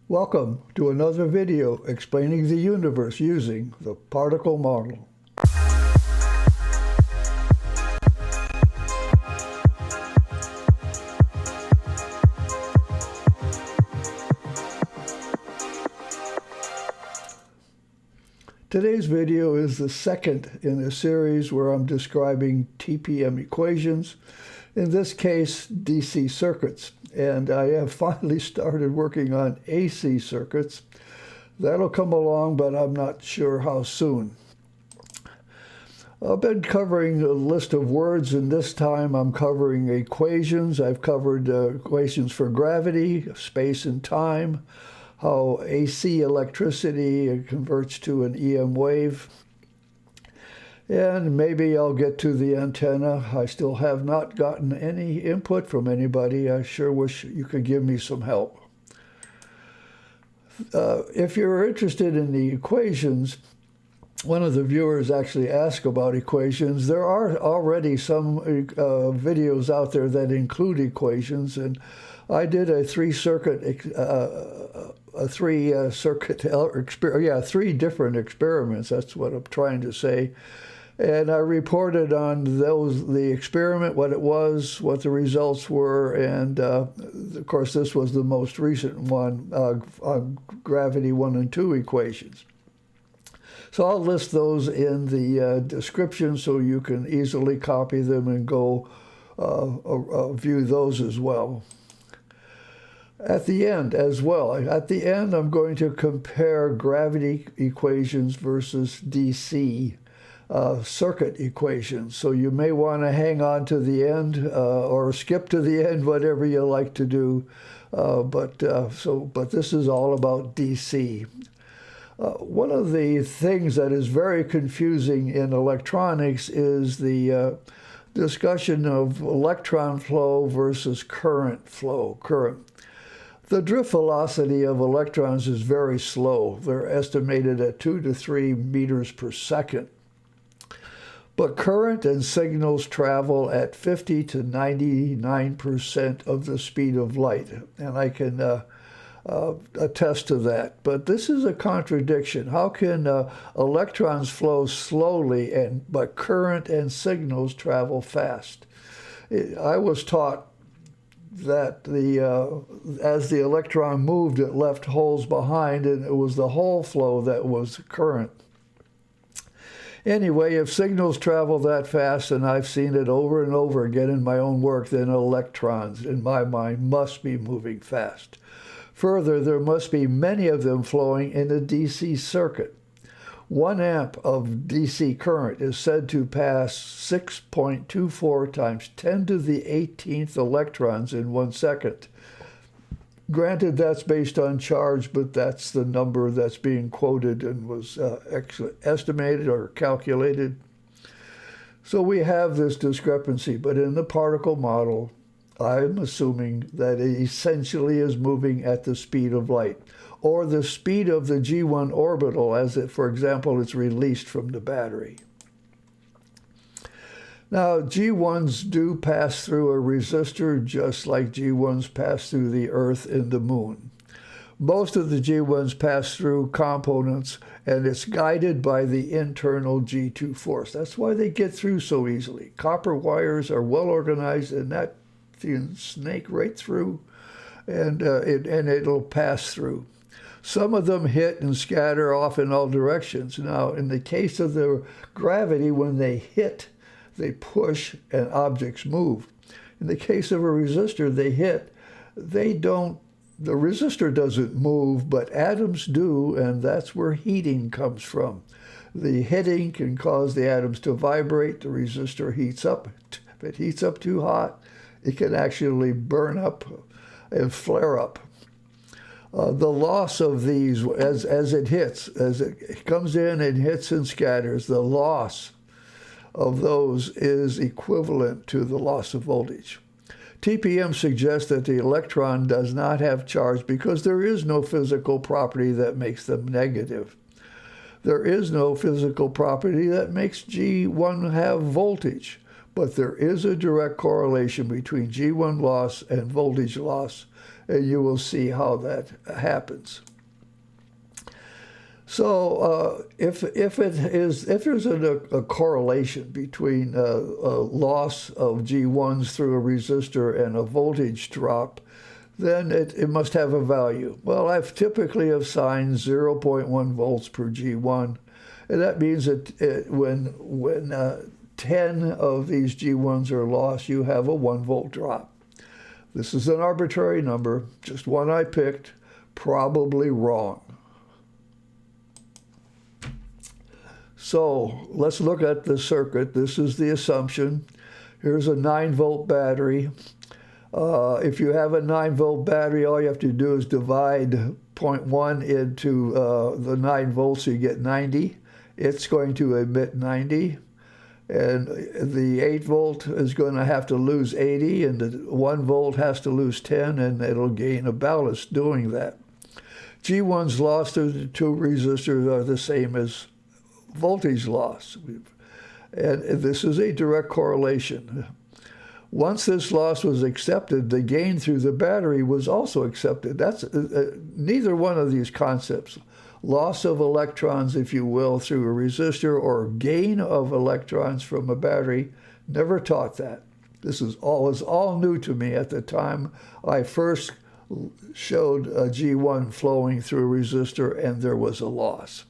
Welcome to another video explaining the universe using the particle model. Today's video is the second in a series where I'm describing TPM equations, in this case DC circuits, and I have finally started working on AC circuits. That'll come along, but I'm not sure how soon. I've been covering a list of words, and this time I'm covering equations. I've covered equations for gravity, space and time, how AC electricity converts to an EM wave, and maybe I'll get to the antenna. I still have not gotten any input from anybody. I sure wish you could give me some help. If you're interested in the equations, one of the viewers actually asked about equations. There are already some videos out there that include equations, and I did a three different experiments. That's what I'm trying to say. And I reported on the experiment, what it was, what the results were, and of course this was the most recent one on gravity 1 and 2 equations. So I'll list those in the description so you can easily copy them and go view those as well. At the end I'm going to compare gravity equations versus DC circuit equations. So you may want to hang on to the end or skip to the end, whatever you like to do. But this is all about DC. One of the things that is very confusing in electronics is the discussion of electron flow versus current flow. The drift velocity of electrons is very slow. They're estimated at 2 to 3 meters per second. But current and signals travel at 50 to 99% of the speed of light, and I can attest to that. But this is a contradiction. How can electrons flow slowly but current and signals travel fast? I was taught that as the electron moved, it left holes behind, and it was the hole flow that was current. Anyway, if signals travel that fast, and I've seen it over and over again in my own work, then electrons, in my mind, must be moving fast. Further, there must be many of them flowing in a DC circuit. 1 amp of DC current is said to pass 6.24 times 10 to the 18th electrons in 1 second. Granted, that's based on charge, but that's the number that's being quoted and was estimated or calculated. So we have this discrepancy, but in the particle model, I'm assuming that it essentially is moving at the speed of light, or the speed of the G1 orbital as it, for example, is released from the battery. Now, G1s do pass through a resistor just like G1s pass through the Earth and the Moon. Most of the G1s pass through components, and it's guided by the internal G2 force. That's why they get through so easily. Copper wires are well organized, and that can snake right through, and it'll pass through. Some of them hit and scatter off in all directions. Now, in the case of the gravity, when they hit, they push and objects move. In the case of a resistor, they hit. The resistor doesn't move, but atoms do, and that's where heating comes from. The hitting can cause the atoms to vibrate. The resistor heats up. If it heats up too hot, it can actually burn up and flare up. The loss of these, as it comes in and hits and scatters, the loss of those is equivalent to the loss of voltage. TPM suggests that the electron does not have charge because there is no physical property that makes them negative. There is no physical property that makes G1 have voltage, but there is a direct correlation between G1 loss and voltage loss, and you will see how that happens. So if there's a correlation between a loss of G1s through a resistor and a voltage drop, then it must have a value. Well, I've typically assigned 0.1 volts per G1, and that means that when 10 of these G1s are lost, you have a 1 volt drop. This is an arbitrary number, just one I picked, probably wrong. So let's look at the circuit. This is the assumption. Here's a 9-volt battery. If you have a 9-volt battery, all you have to do is divide 0.1 into the 9 volts, so you get 90. It's going to emit 90. And the 8-volt is going to have to lose 80, and the 1-volt has to lose 10, and it'll gain a ballast doing that. G1s lost through the 2 resistors are the same as voltage loss. And this is a direct correlation. Once this loss was accepted, the gain through the battery was also accepted. That's neither one of these concepts, loss of electrons, if you will, through a resistor, or gain of electrons from a battery, never taught that. This was all new to me at the time I first showed a G1 flowing through a resistor and there was a loss.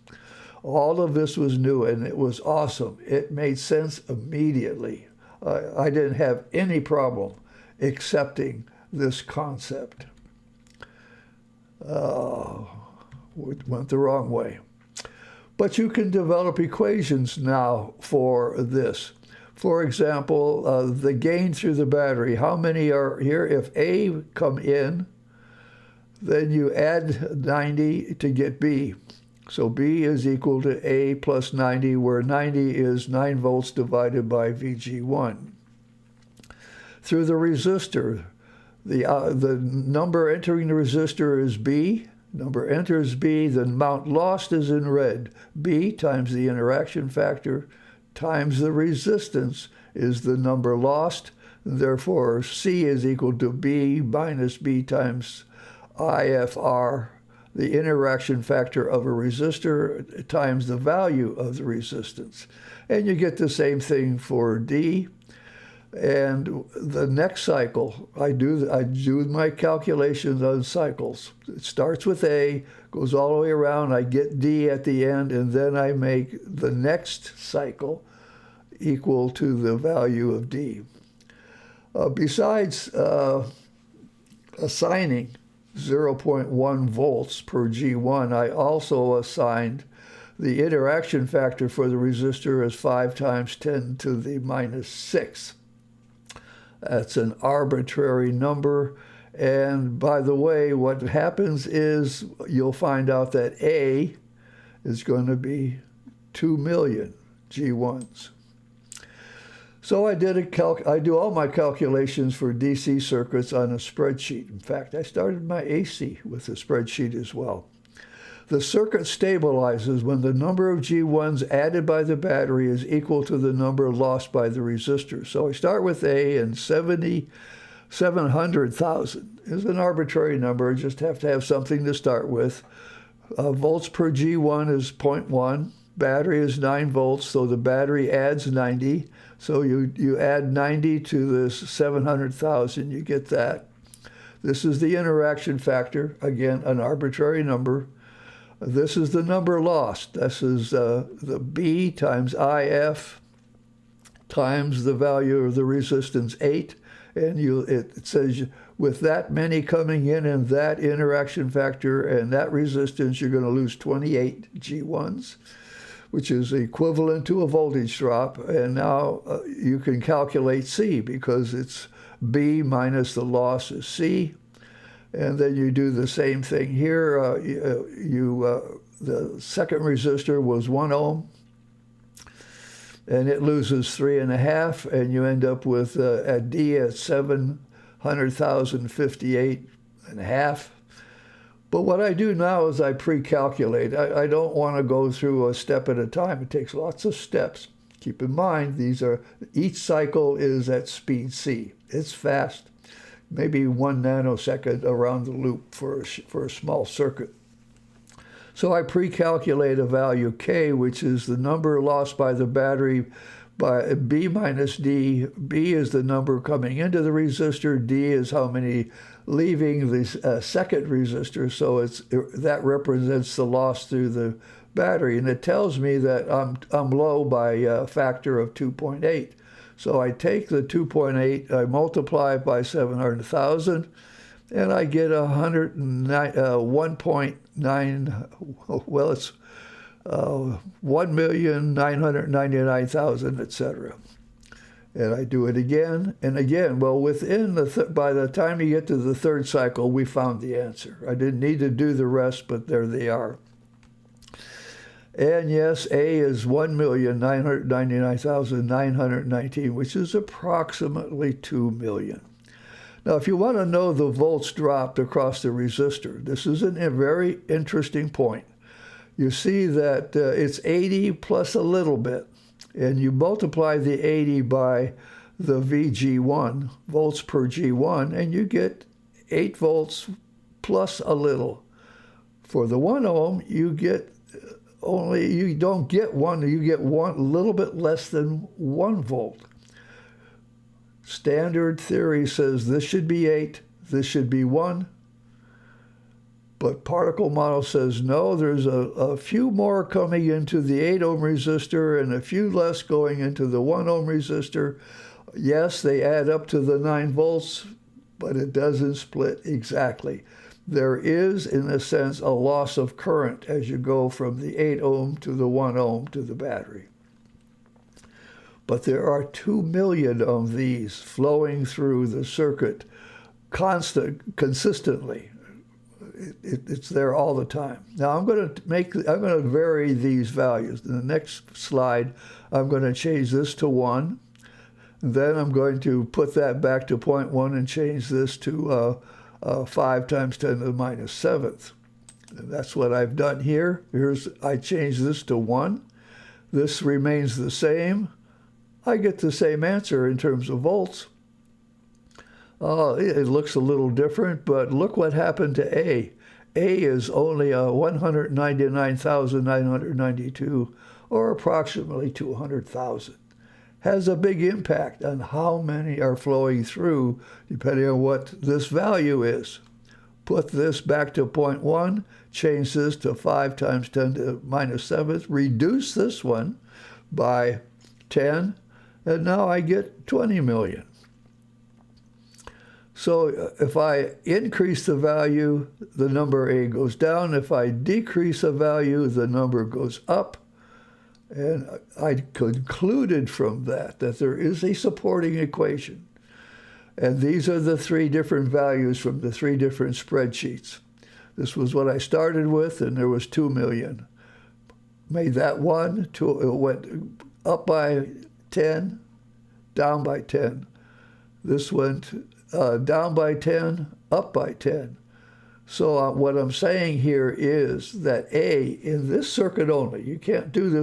All of this was new, and it was awesome. It made sense immediately. I didn't have any problem accepting this concept. It went the wrong way. But you can develop equations now for this. For example, the gain through the battery. How many are here? If A come in, then you add 90 to get B. So B is equal to A plus 90, where 90 is 9 volts divided by VG1. Through the resistor, the number entering the resistor is B. Number enters B. The amount lost is in red. B times the interaction factor times the resistance is the number lost. Therefore, C is equal to B minus B times IFR, the interaction factor of a resistor, times the value of the resistance. And you get the same thing for D. And the next cycle, I do my calculations on cycles. It starts with A, goes all the way around, I get D at the end, and then I make the next cycle equal to the value of D. Besides assigning 0.1 volts per G1, I also assigned the interaction factor for the resistor as 5 times 10 to the minus 6. That's an arbitrary number. And by the way, what happens is you'll find out that A is going to be 2 million G1s. So I do all my calculations for DC circuits on a spreadsheet. In fact, I started my AC with a spreadsheet as well. The circuit stabilizes when the number of G1s added by the battery is equal to the number lost by the resistor. So I start with A, and 700,000 is an arbitrary number. I just have to have something to start with. Volts per G1 is 0.1. Battery is 9 volts, so the battery adds 90. So you add 90 to this 700,000, you get that. This is the interaction factor, again, an arbitrary number. This is the number lost. This is the B times IF times the value of the resistance, 8. And it says with that many coming in and that interaction factor and that resistance, you're going to lose 28 G1s, which is equivalent to a voltage drop. And now you can calculate C, because it's B minus the loss is C. And then you do the same thing here. The second resistor was 1 ohm, and it loses 3.5, and you end up with a D at 700,058.5. But what I do now is I pre-calculate. I don't want to go through a step at a time. It takes lots of steps. Keep in mind, each cycle is at speed C. It's fast. maybe 1 nanosecond around the loop for a small circuit. So I pre-calculate a value K, which is the number lost by the battery by B minus D. B is the number coming into the resistor. D is how many leaving the second resistor. So that represents the loss through the battery. And it tells me that I'm low by a factor of 2.8. So I take the 2.8, I multiply it by 700,000, and I get 1.9, well, it's 1,999,000, etc. And I do it again and again. Well, by the time you get to the third cycle, we found the answer. I didn't need to do the rest, but there they are. And yes, A is 1,999,919, which is approximately 2 million. Now, if you want to know the volts dropped across the resistor, this is a very interesting point. You see that it's 80 plus a little bit, and you multiply the 80 by the VG1, volts per G1, and you get 8 volts plus a little. For the 1 ohm, you don't get one, you get a little bit less than 1 volt. Standard theory says this should be 8, this should be 1. But particle model says, no, there's a few more coming into the 8 ohm resistor and a few less going into the 1 ohm resistor. Yes, they add up to the 9 volts, but it doesn't split exactly. There is, in a sense, a loss of current as you go from the 8 ohm to the 1 ohm to the battery. But there are 2 million of these flowing through the circuit consistently. It's there all the time. Now I'm going to vary these values. In the next slide, I'm going to change this to 1. Then I'm going to put that back to 0.1 and change this to 5 times 10 to the minus 7th. And that's what I've done here. I change this to 1. This remains the same. I get the same answer in terms of volts. It looks a little different, but look what happened to A. A is only 199,992, or approximately 200,000. Has a big impact on how many are flowing through, depending on what this value is. Put this back to 0.1, change this to 5 times 10 to the minus 7th, reduce this one by 10, and now I get 20 million. So if I increase the value, the number A goes down. If I decrease a value, the number goes up. And I concluded from that there is a supporting equation. And these are the 3 different values from the 3 different spreadsheets. This was what I started with, and there was 2 million. Made that 1, it went up by 10, down by 10. This went down by 10, up by 10. So what I'm saying here is that A, in this circuit only, you can't with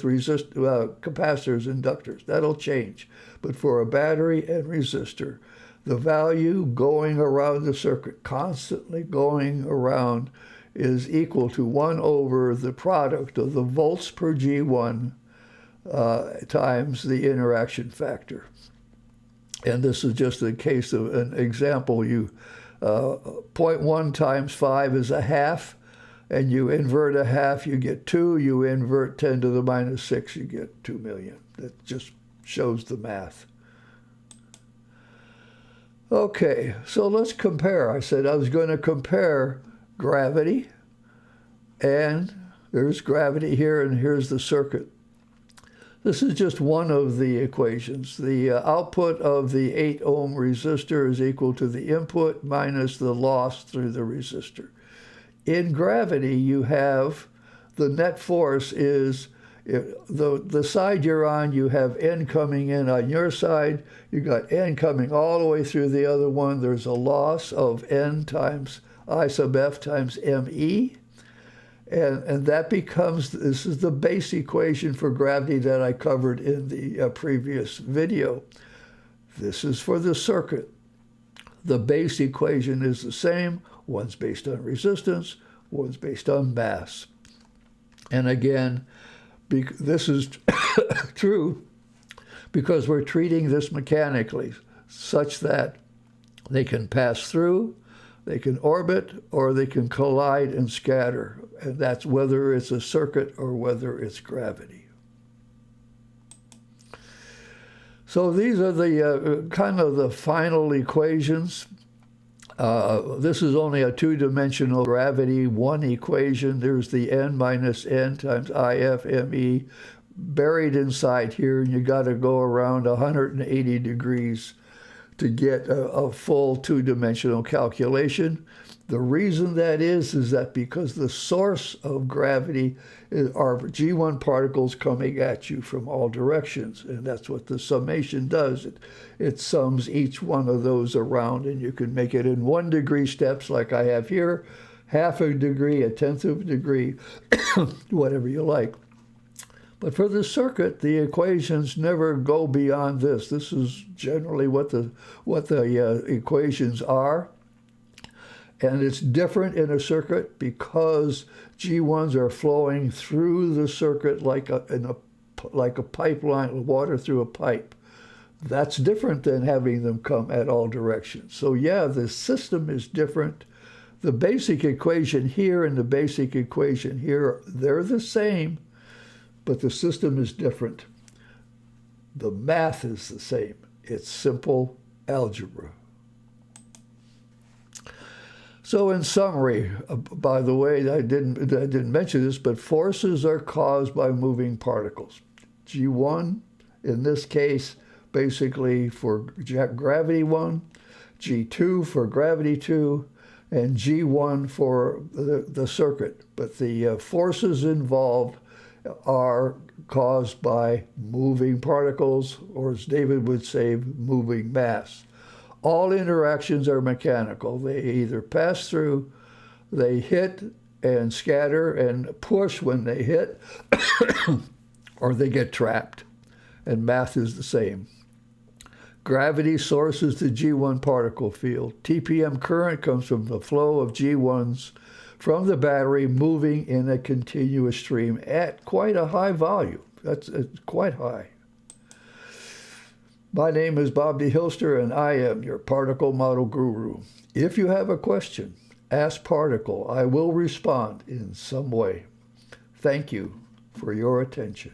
capacitors, inductors. That'll change. But for a battery and resistor, the value going around the circuit, constantly going around, is equal to 1 over the product of the volts per G1 times the interaction factor. And this is just a case of an example. 0.1 times 5 is a half, and you invert a half, you get 2. You invert 10 to the minus 6, you get 2 million. That just shows the math. Okay, so let's compare. I said I was going to compare gravity, and there's gravity here, and here's the circuit. This is just one of the equations. The output of the 8 ohm resistor is equal to the input minus the loss through the resistor. In gravity, you have the net force is the side you're on, you have N coming in on your side. You got N coming all the way through the other one. There's a loss of N times I sub F times ME. And that becomes, this is the base equation for gravity that I covered in the previous video. This is for the circuit. the base equation is the same. One's based on resistance, one's based on mass. And again, this is true because we're treating this mechanically, such that they can pass through, they can orbit, or they can collide and scatter. And that's whether it's a circuit or whether it's gravity. So these are the kind of the final equations. This is only a two-dimensional gravity one equation. There's the n minus n times IF ME buried inside here, and you got to go around 180 degrees to get a full two-dimensional calculation. The reason that is that because the source of gravity are G1 particles coming at you from all directions, and that's what the summation does. It sums each one of those around, and you can make it in 1 degree steps like I have here, half a degree, a tenth of a degree, whatever you like. But for the circuit, the equations never go beyond this. This is generally what the equations are. And it's different in a circuit because G1s are flowing through the circuit like a pipeline, water through a pipe. That's different than having them come at all directions. So yeah, the system is different. The basic equation here and the basic equation here, they're the same, but the system is different. The math is the same. It's simple algebra. So in summary, by the way, I didn't mention this, but forces are caused by moving particles. G1, in this case, basically for gravity 1, G2 for gravity 2, and G1 for the circuit. But the forces involved are caused by moving particles, or as David would say, moving mass. All interactions are mechanical. They either pass through, they hit and scatter and push when they hit, or they get trapped. And math is the same. Gravity sources the G1 particle field. TPM current comes from the flow of G1s from the battery moving in a continuous stream at quite a high volume. It's quite high. My name is Bob D. Hilster, and I am your particle model guru. If you have a question, ask Particle. I will respond in some way. Thank you for your attention.